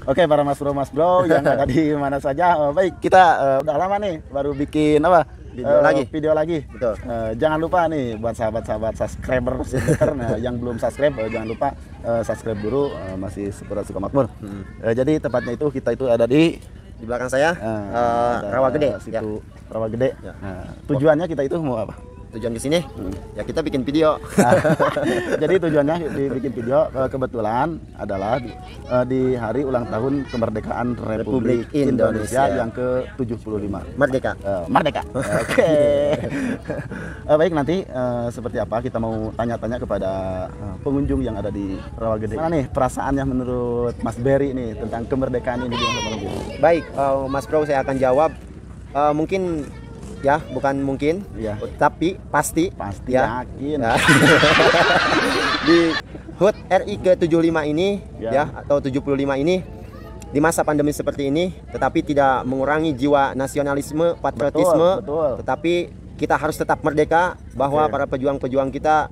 Oke, para mas bro yang ada di mana saja. Baik, kita udah lama nih baru bikin apa? Video lagi. Betul. Jangan lupa nih buat sahabat-sahabat subscriber nah, yang belum subscribe jangan lupa subscribe dulu, masih Sepura Sukamakmur. Jadi tepatnya itu kita itu ada di belakang saya Rawa Gede. Situ Rawa Gede. Ya. Nah, tujuannya kita itu mau apa? Tujuan ke sini ya kita bikin video. Jadi tujuannya dibikin video kebetulan adalah di hari ulang tahun kemerdekaan Republik Indonesia yang ke-75. Merdeka. Merdeka. Oke. Baik, nanti seperti apa kita mau tanya-tanya kepada pengunjung yang ada di Rawa Gede. Mana nih perasaannya menurut Mas Berry nih tentang kemerdekaan ini? Baik, Mas Bro, saya akan jawab. Mungkin ya, bukan mungkin, ya, tapi pasti ya, yakin ya. Di HUT RI ke-75 ini ya, atau 75 ini di masa pandemi seperti ini, tetapi tidak mengurangi jiwa nasionalisme, patriotisme, betul. Tetapi kita harus tetap merdeka, bahwa para pejuang-pejuang kita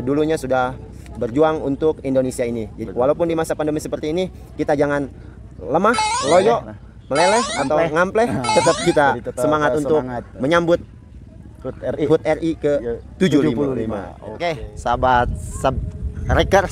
dulunya sudah berjuang untuk Indonesia ini. Jadi, walaupun di masa pandemi seperti ini kita jangan lemah, loyo, meleleh atau ngampleh, tetap kita semangat untuk menyambut HUT RI ke-75. Oke, sahabat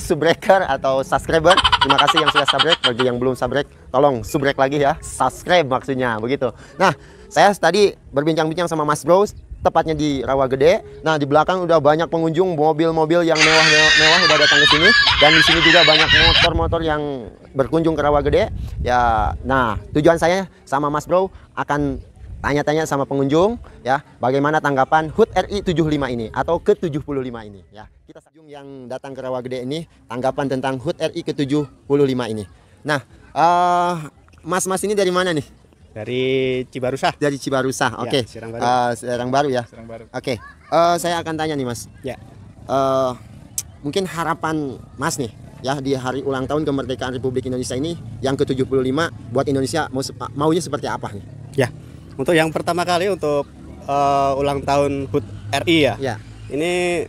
subbreaker atau subscriber, terima kasih yang sudah subrek. Bagi yang belum subrek, tolong subrek lagi ya, subscribe maksudnya begitu. Nah, saya tadi berbincang-bincang sama Mas Bro, tepatnya di Rawa Gede. Nah, di belakang udah banyak pengunjung, mobil-mobil yang mewah udah datang ke sini, dan di sini juga banyak motor-motor yang berkunjung ke Rawa Gede. Ya, nah, tujuan saya sama Mas Bro akan tanya-tanya sama pengunjung ya, bagaimana tanggapan HUT RI 75 ini atau ke-75 ini ya. Kita pengunjung yang datang ke Rawa Gede ini tanggapan tentang HUT RI ke-75 ini. Nah, Mas ini dari mana nih? Dari Cibarusah. Dari Cibarusah, oke. Ya, Serang Baru ya. Serang Baru. Oke. Saya akan tanya nih Mas. Ya. Mungkin harapan Mas nih ya di hari ulang tahun kemerdekaan Republik Indonesia ini yang ke-75 buat Indonesia maunya seperti apa nih? Ya. Untuk yang pertama kali untuk ulang tahun HUT RI ya. Ya. Ini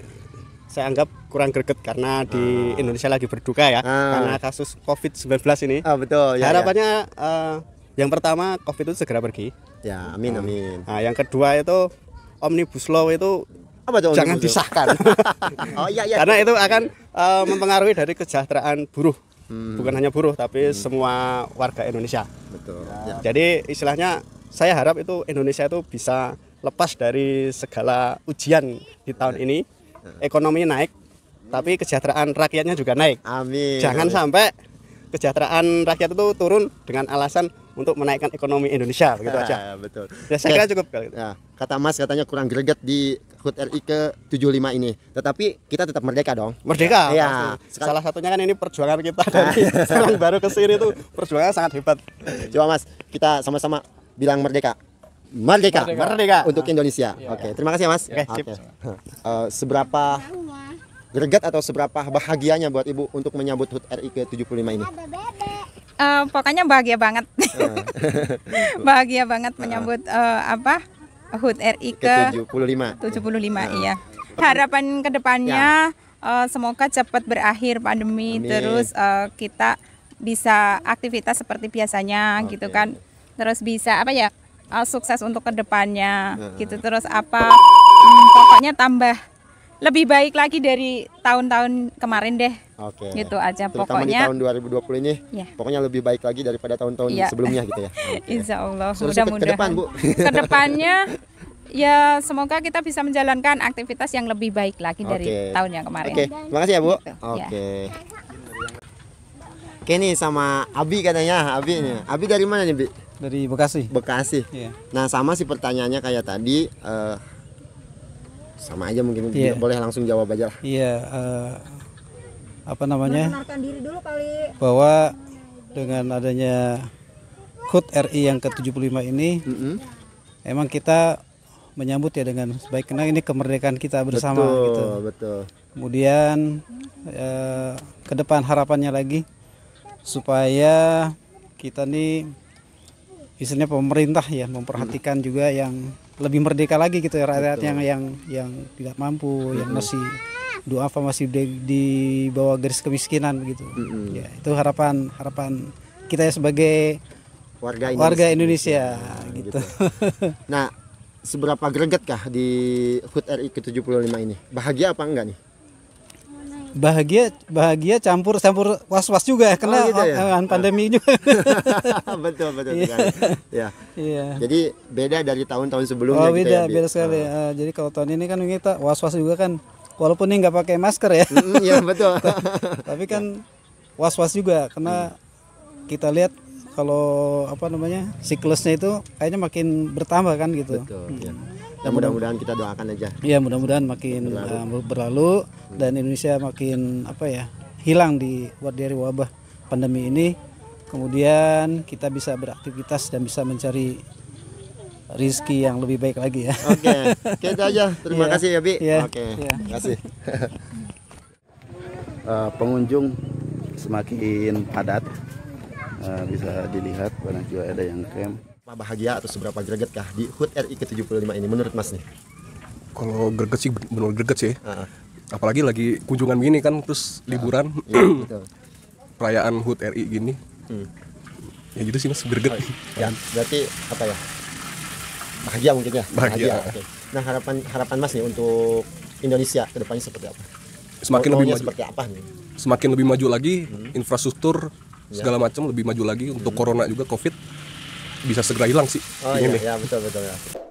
saya anggap kurang greget karena di Indonesia lagi berduka ya, karena kasus COVID-19 ini. Betul ya. Harapannya yang pertama COVID itu segera pergi. Ya, amin amin. Nah, yang kedua itu Omnibus Law itu apa itu jangan disahkan. Oh iya iya. Karena itu akan mempengaruhi dari kesejahteraan buruh. Bukan hanya buruh tapi semua warga Indonesia. Betul. Ya. Jadi istilahnya saya harap itu Indonesia itu bisa lepas dari segala ujian di tahun ini. Ekonomi naik, tapi kesejahteraan rakyatnya juga naik. Amin. Jangan sampai kesejahteraan rakyat itu turun dengan alasan untuk menaikkan ekonomi Indonesia, begitu aja. Betul. Ya, saya kira cukup. Ya, kata Mas katanya kurang greget di HUT RI ke-75 ini. Tetapi kita tetap merdeka dong. Merdeka. Ya. Salah satunya kan ini perjuangan kita dari Serang Baru ke sini itu perjuangan sangat hebat. Coba Mas, kita sama-sama bilang merdeka. Merdeka untuk Indonesia. Ya. Oke, terima kasih ya Mas. Oke. Seberapa greget atau seberapa bahagianya buat Ibu untuk menyambut HUT RI ke-75 ini? Pokoknya bahagia banget. Bahagia banget menyambut HUT RI ke-75 iya. Harapan kedepannya semoga cepat berakhir pandemi. Amin. Terus kita bisa aktivitas seperti biasanya gitu kan. Terus bisa sukses untuk kedepannya gitu. Terus pokoknya tambah lebih baik lagi dari tahun-tahun kemarin deh. Oke. Gitu aja. Terutama pokoknya di tahun 2020 ini pokoknya lebih baik lagi daripada tahun-tahun sebelumnya gitu ya. Insya Allah. Mudah-mudahan. Ke depan, Bu. Kedepannya ya semoga kita bisa menjalankan aktivitas yang lebih baik lagi dari tahun yang kemarin. Oke. Terima kasih ya Bu. Gitu. Oke. Oke nih sama Abi katanya. Abi nih. Abi dari mana nih Bi? Dari Bekasi. Bekasi. Iya. Nah sama sih pertanyaannya kayak tadi, sama aja mungkin boleh langsung jawab aja lah. Iya. Memperkenalkan diri dulu kali. Bahwa dengan adanya HUT RI yang ke-75 ini, emang kita menyambut ya dengan baik, karena ini kemerdekaan kita bersama. Betul, gitu. Betul. Kemudian ke depan harapannya lagi supaya kita nih istilahnya pemerintah ya memperhatikan juga yang lebih merdeka lagi gitu ya, rakyat yang tidak mampu, yang masih masih di bawah garis kemiskinan begitu. Ya, itu harapan kita sebagai warga Indonesia gitu. Nah, seberapa gregetkah di HUT RI ke-75 ini? Bahagia apa enggak nih? Bahagia campur was-was juga karena gitu ya? pandemi juga. betul sekali. Ya. Iya. Jadi beda dari tahun-tahun sebelumnya gitu ya. Beda sekali. Jadi kalau tahun ini kan kita was-was juga kan, walaupun ini nggak pakai masker ya. Iya betul. Tapi kan was-was juga karena kita lihat kalau siklusnya itu kayaknya makin bertambah kan gitu. Betul. Ya. Dan mudah-mudahan kita doakan aja. Iya, mudah-mudahan makin berlalu dan Indonesia makin hilang dari wabah pandemi ini. Kemudian kita bisa beraktivitas dan bisa mencari rezeki yang lebih baik lagi ya. Oke, itu aja. Terima kasih ya, Bi. Oke. Terima kasih. Pengunjung semakin padat, bisa dilihat banyak juga ada yang camp. Apa bahagia atau seberapa gregetkah di HUT RI ke-75 ini menurut Mas nih? Kalau greget sih benar greget sih. Apalagi lagi kunjungan gini kan, terus liburan, Betul. perayaan HUT RI gini. Ya gitu sih Mas, greget. Ya, berarti apa ya? Bahagia mungkin ya. Bahagia. Oke. Nah, harapan Mas nih untuk Indonesia ke depannya seperti apa? Semakin lebih maju. Seperti apa nih? Semakin lebih maju lagi, infrastruktur segala macam lebih maju lagi. Untuk corona juga, COVID bisa segera hilang sih. Oh iya, betul ya.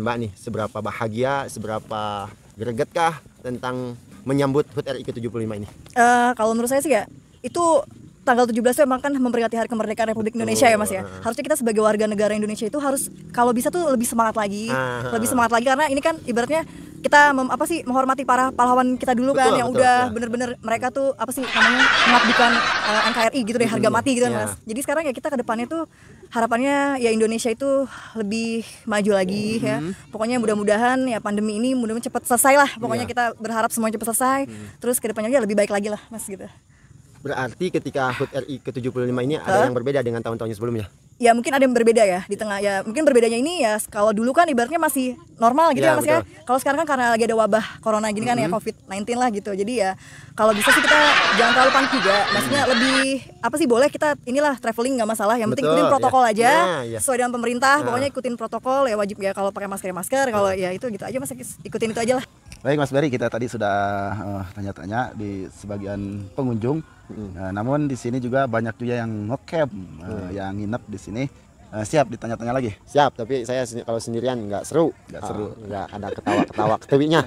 Mbak nih, seberapa bahagia, seberapa gregetkah tentang menyambut HUT RI ke-75 ini? Kalau menurut saya sih ya, itu tanggal 17 itu emang kan memperingati Hari Kemerdekaan Republik Indonesia ya Mas ya. Harusnya kita sebagai warga negara Indonesia itu harus kalau bisa tuh lebih semangat lagi, karena ini kan ibaratnya kita menghormati para pahlawan kita dulu kan, yang udah bener-bener mereka tuh mengabdikan NKRI gitu deh, harga mati gitu kan Mas. Jadi sekarang ya kita ke depannya tuh harapannya ya Indonesia itu lebih maju lagi ya. Pokoknya mudah-mudahan ya pandemi ini mudah-mudahan cepat selesai lah. Pokoknya kita berharap semuanya cepat selesai. Terus ke depannya lebih baik lagi lah Mas gitu. Berarti ketika HUT RI ke-75 ini ada yang berbeda dengan tahun-tahun sebelumnya? Ya mungkin ada yang berbeda ya di tengah ya. Mungkin berbedanya ini ya kalau dulu kan ibaratnya masih normal gitu ya Mas ya. Kalau sekarang kan karena lagi ada wabah corona gini kan ya, COVID-19 lah gitu. Jadi ya kalau bisa sih kita jangan terlalu panik juga. Maksudnya lebih boleh kita traveling nggak masalah. Yang penting ikutin protokol aja. Sesuai dengan pemerintah. Pokoknya ikutin protokol ya, wajib ya, kalau pakai masker. Kalau ya itu gitu aja Mas, ikutin itu aja lah. Baik Mas Berry, kita tadi sudah tanya-tanya di sebagian pengunjung. Namun di sini juga banyak juga yang ngecamp, yang nginep di sini. Siap ditanya-tanya lagi? Siap, tapi saya kalau sendirian nggak seru. Nggak ada ketawa-ketawa ketewinya.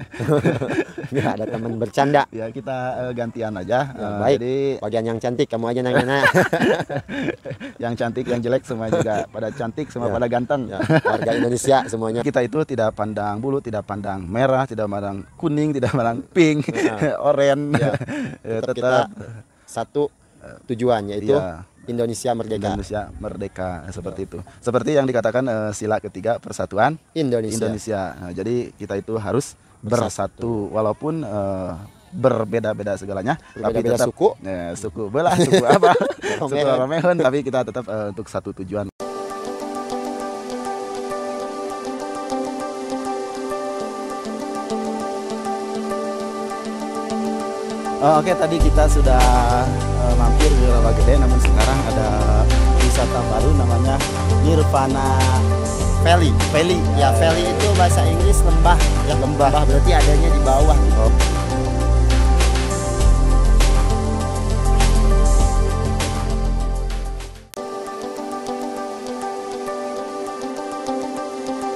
Nggak ada teman bercanda. Ya kita gantian aja. Baik, jadi bagian yang cantik kamu aja nanya-nanya. Yang cantik, yang jelek semua juga pada cantik, semua pada ganteng. Warga Indonesia semuanya. Kita itu tidak pandang bulu, tidak pandang merah, tidak pandang kuning, tidak pandang pink, oranye. Tetap kita satu tujuan, yaitu Indonesia merdeka. Indonesia merdeka, seperti itu. Seperti yang dikatakan sila ketiga persatuan Indonesia. Nah, jadi kita itu harus bersatu walaupun berbeda-beda segalanya, tapi tetap suku. Suku belah, suku apa? Suku Romehon, tapi kita tetap untuk satu tujuan. Oke, tadi kita sudah mampir di Rawagede, namun sekarang ada wisata baru namanya Nirvana Valley. Ya, Valley itu bahasa Inggris lembah. Ya, lembah berarti adanya di bawah gitu.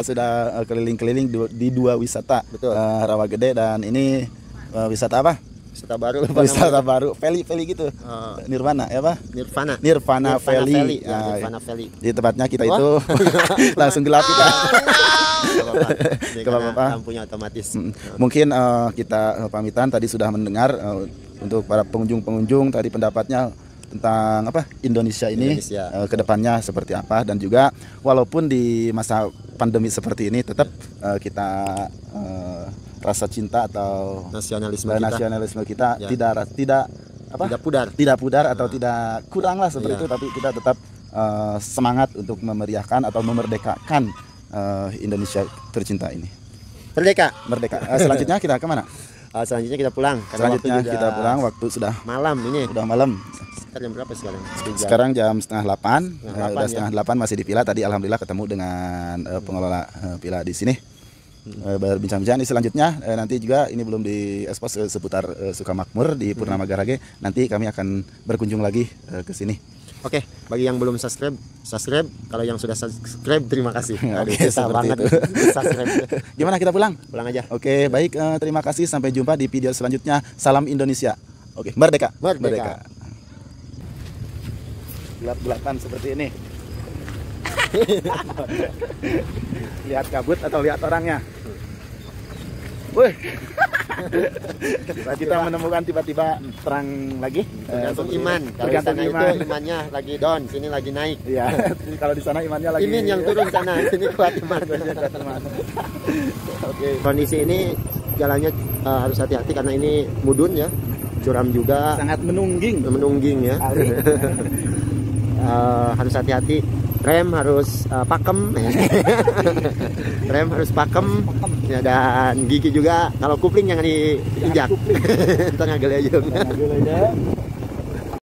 Sudah keliling-keliling di dua wisata, Rawagede dan ini wisata apa? Wisata baru, Valley gitu. Nirvana ya apa? Nirvana Valley. Nirvana Valley. Di tempatnya kita itu langsung gelap kita. Apa? Lampunya otomatis. Mungkin kita pamitan, tadi sudah mendengar untuk para pengunjung tadi pendapatnya tentang apa Indonesia ini Indonesia. ke depannya seperti apa, dan juga walaupun di masa pandemi seperti ini tetap kita rasa cinta atau nasionalisme kita ya. tidak pudar atau tidak kurang lah seperti itu, tapi kita tetap semangat untuk memeriahkan atau memerdekakan Indonesia tercinta ini. Merdeka. Selanjutnya kita kemana? Selanjutnya kita pulang. Selanjutnya kita pulang, waktu sudah malam ini. Udah malam. Jam berapa sekarang? Sekarang jam setengah 8. Udah setengah 8 masih di villa. Tadi alhamdulillah ketemu dengan pengelola villa di sini. Berbincang-bincang. Selanjutnya nanti juga ini belum diekspos seputar Sukamakmur di Purnama Garage. Nanti kami akan berkunjung lagi ke sini. Oke, bagi yang belum subscribe. Kalau yang sudah subscribe, terima kasih. Oke, susah banget itu. subscribe. Gimana, kita pulang? Pulang aja. Oke, baik. Terima kasih. Sampai jumpa di video selanjutnya. Salam Indonesia. Oke, merdeka. Gelap-gelapan seperti ini. Lihat kabut atau lihat orangnya? Wih. Kita menemukan tiba-tiba terang lagi. Tergantung iman. Kalau di sana itu imannya lagi down, sini lagi naik. Iya. Kalau di sana imannya lagi. Imin yang turun sana, sini kuat iman. Oke. Kondisi ini jalannya harus hati-hati karena ini mudun ya, curam juga. Sangat menungging ya. Harus hati-hati. Rem harus pakem. Rem harus pakem. Ya, dan gigi juga, kalau kupling jangan diinjak. Ntar ngagel aja.